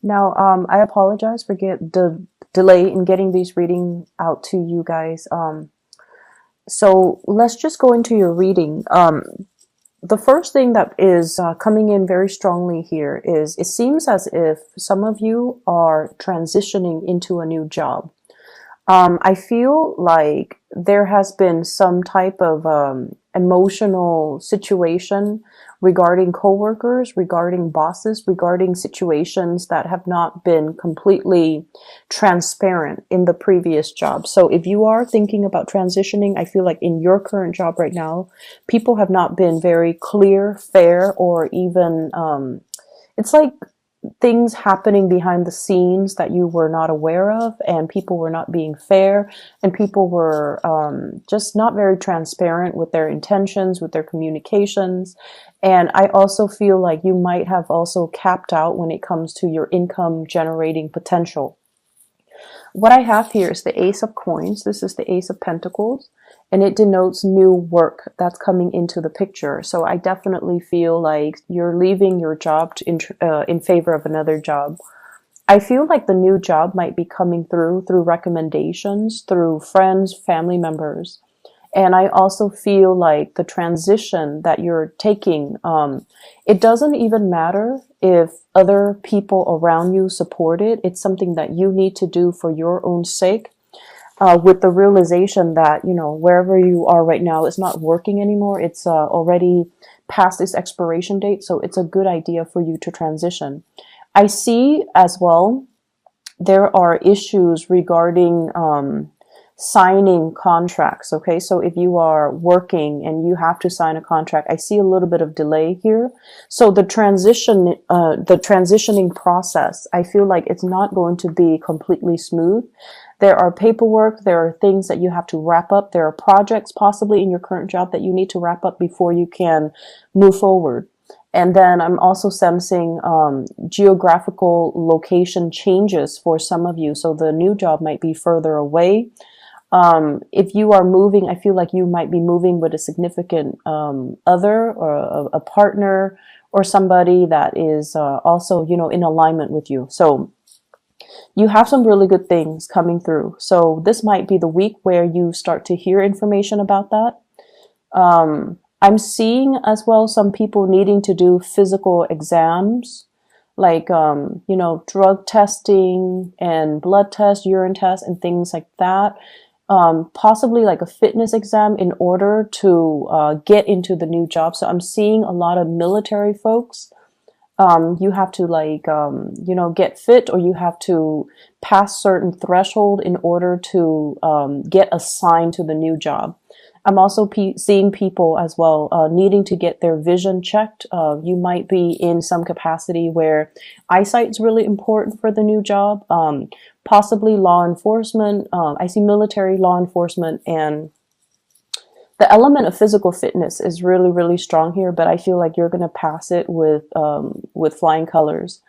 Now, I apologize for the delay in getting these reading out to you guys. So let's just go into your reading. The first thing that is coming in very strongly here is it seems as if some of you are transitioning into a new job. I feel like there has been some type of emotional situation regarding coworkers, regarding bosses, regarding situations that have not been completely transparent in the previous job. So if you are thinking about transitioning, I feel like in your current job right now, people have not been very clear, fair, or even it's like things happening behind the scenes that you were not aware of, and people were not being fair, and people were just not very transparent with their intentions, with their communications. And I also feel like you might have also capped out when it comes to your income generating potential. What I have here is the Ace of Coins. This is the Ace of Pentacles, and it denotes new work that's coming into the picture. So I definitely feel like you're leaving your job in favor of another job. I feel like the new job might be coming through recommendations, through friends, family members. And I also feel like the transition that you're taking, it doesn't even matter if other people around you support it. It's something that you need to do for your own sake, with the realization that, you know, wherever you are right now is not working anymore. It's already past its expiration date. So it's a good idea for you to transition. I see as well, there are issues regarding signing contracts. Okay, so if you are working and you have to sign a contract, I see a little bit of delay here. So the transitioning process, I feel like it's not going to be completely smooth. There are paperwork, there are things that you have to wrap up, there are projects possibly in your current job that you need to wrap up before you can move forward. And then I'm also sensing geographical location changes for some of you. So the new job might be further away. If you are moving, I feel like you might be moving with a significant other, or a partner, or somebody that is also, you know, in alignment with you. So you have some really good things coming through. So this might be the week where you start to hear information about that. I'm seeing as well some people needing to do physical exams, like, you know, drug testing and blood tests, urine tests, and things like that. Possibly like a fitness exam in order to get into the new job. So I'm seeing a lot of military folks. You have to, like, you know, get fit, or you have to pass certain threshold in order to get assigned to the new job. I'm also seeing people as well needing to get their vision checked. You might be in some capacity where eyesight is really important for the new job. Possibly law enforcement. I see military, law enforcement, and the element of physical fitness is really, really strong here, but I feel like you're going to pass it with flying colors.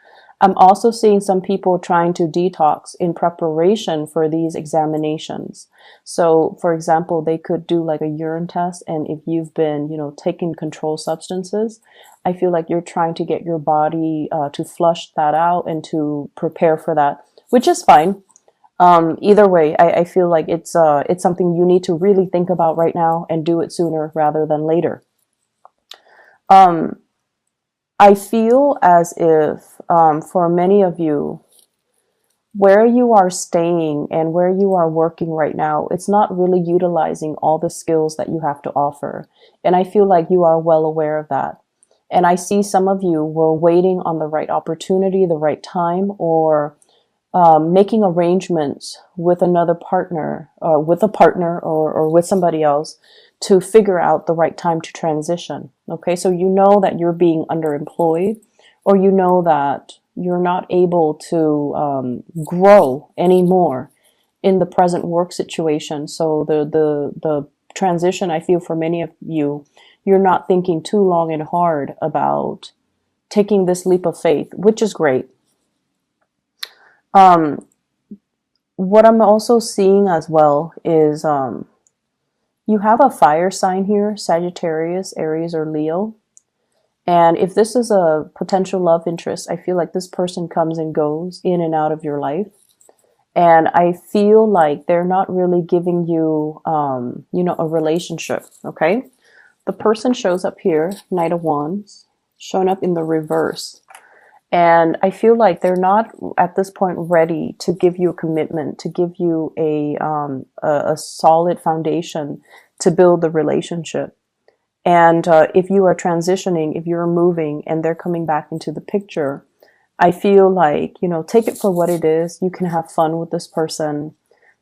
I'm also seeing some people trying to detox in preparation for these examinations. So, for example, they could do like a urine test, and if you've been, you know, taking controlled substances, I feel like you're trying to get your body to flush that out and to prepare for that, which is fine. Either way, I feel like it's something you need to really think about right now and do it sooner rather than later. Um, I feel as if, for many of you, where you are staying and where you are working right now, it's not really utilizing all the skills that you have to offer. And I feel like you are well aware of that. And I see some of you were waiting on the right opportunity, the right time, or making arrangements with another partner, with a partner, or with somebody else to figure out the right time to transition. Okay, so you know that you're being underemployed, or you know that you're not able to grow anymore in the present work situation. So the transition, I feel for many of you, you're not thinking too long and hard about taking this leap of faith, which is great. What I'm also seeing as well is you have a fire sign here, Sagittarius, Aries, or Leo. And if this is a potential love interest, I feel like this person comes and goes in and out of your life. And I feel like they're not really giving you, a relationship. Okay. The person shows up here, Knight of Wands, showing up in the reverse. And I feel like they're not at this point ready to give you a commitment, to give you a solid foundation to build the relationship. And if you are transitioning, if you're moving and they're coming back into the picture, I feel like, take it for what it is. You can have fun with this person.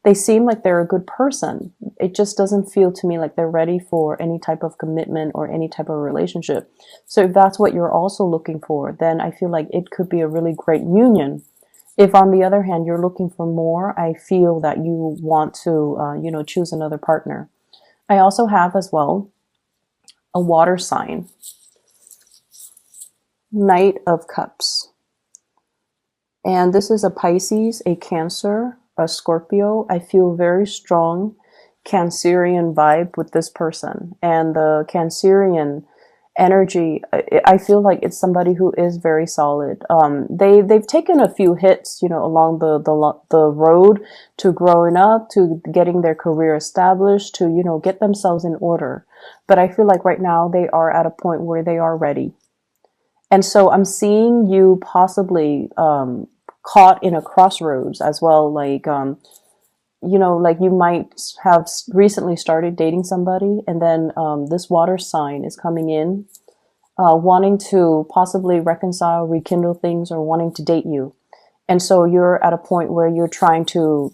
They seem like they're a good person. It just doesn't feel to me like they're ready for any type of commitment or any type of relationship. So if that's what you're also looking for, then I feel like it could be a really great union. If on the other hand, you're looking for more, I feel that you want to, choose another partner. I also have as well a water sign, Knight of Cups. And this is a Pisces, a Cancer, a Scorpio. I feel very strong Cancerian vibe with this person. And the Cancerian energy, I feel like it's somebody who is very solid. They've taken a few hits, along the road to growing up, to getting their career established, to, get themselves in order. But I feel like right now they are at a point where they are ready. And so I'm seeing you possibly caught in a crossroads as well. Like, like you might have recently started dating somebody, and then this water sign is coming in, wanting to possibly reconcile, rekindle things, or wanting to date you. And so you're at a point where you're trying to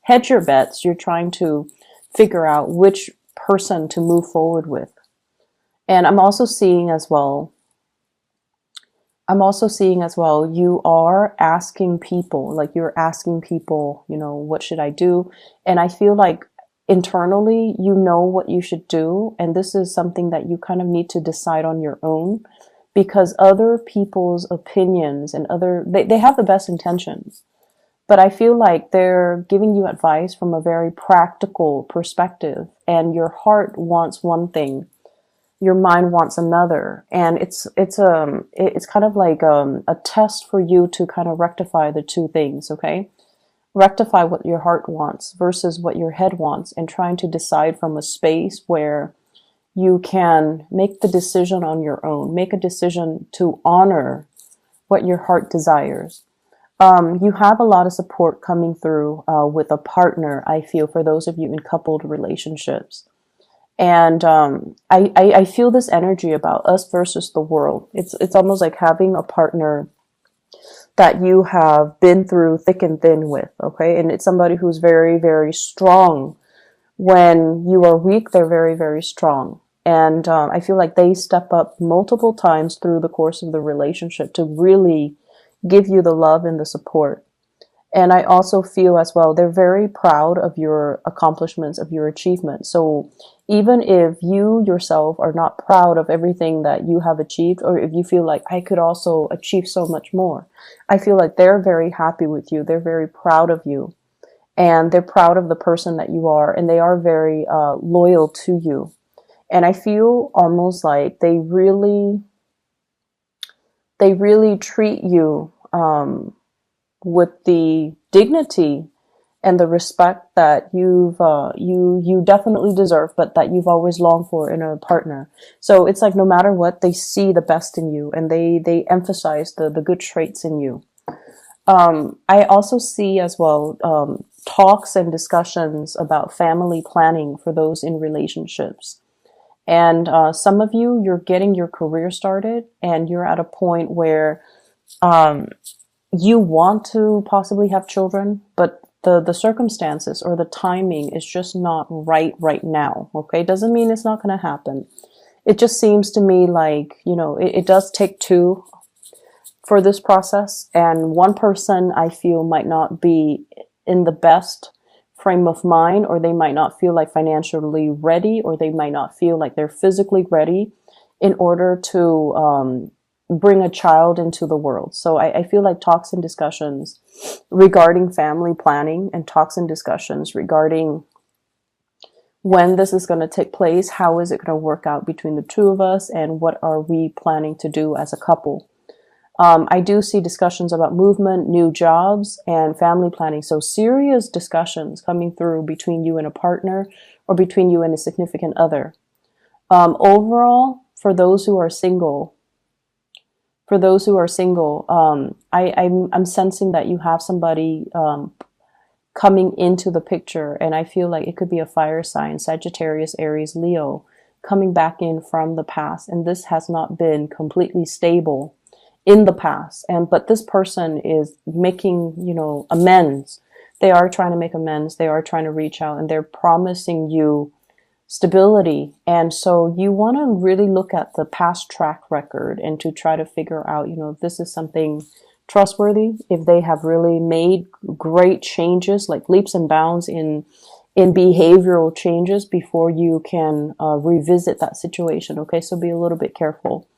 hedge your bets. You're trying to figure out which person to move forward with. And I'm also seeing as well, you are asking people, what should I do? And I feel like internally, you know what you should do. And this is something that you kind of need to decide on your own, because other people's opinions and they have the best intentions. But I feel like they're giving you advice from a very practical perspective, and your heart wants one thing, your mind wants another, and it's kind of like a test for you to kind of rectify the two things. Okay, rectify what your heart wants versus what your head wants, and trying to decide from a space where you can make the decision on your own, make a decision to honor what your heart desires. You have a lot of support coming through with a partner, I feel, for those of you in coupled relationships. And I feel this energy about us versus the world. It's almost like having a partner that you have been through thick and thin with, okay? And it's somebody who's very, very strong. When you are weak, they're very, very strong. And I feel like they step up multiple times through the course of the relationship to really give you the love and the support. And I also feel as well, they're very proud of your accomplishments, of your achievements. So even if you yourself are not proud of everything that you have achieved, or if you feel like I could also achieve so much more, I feel like they're very happy with you. They're very proud of you, and they're proud of the person that you are, and they are very loyal to you. And I feel almost like they really treat you with the dignity and the respect that you definitely deserve, but that you've always longed for in a partner. So it's like no matter what, they see the best in you, and they emphasize the good traits in you. I also see as well talks and discussions about family planning for those in relationships. And some of you, you're getting your career started, and you're at a point where you want to possibly have children, but the circumstances or the timing is just not right now. Okay, doesn't mean it's not going to happen. It just seems to me like, it does take two for this process, and one person I feel might not be in the best frame of mind, or they might not feel like financially ready, or they might not feel like they're physically ready in order to bring a child into the world. So I feel like talks and discussions regarding family planning, and talks and discussions regarding when this is going to take place, how is it going to work out between the two of us, and what are we planning to do as a couple. I do see discussions about movement, new jobs, and family planning. So serious discussions coming through between you and a partner, or between you and a significant other. Overall, for those who are single, I'm sensing that you have somebody coming into the picture, and I feel like it could be a fire sign, Sagittarius, Aries, Leo, coming back in from the past, and this has not been completely stable in the past, but this person is making, amends. They are trying to make amends. They are trying to reach out, and they're promising you stability. And so you want to really look at the past track record and to try to figure out, if this is something trustworthy, if they have really made great changes, like leaps and bounds in behavioral changes before you can revisit that situation. Okay, so be a little bit careful.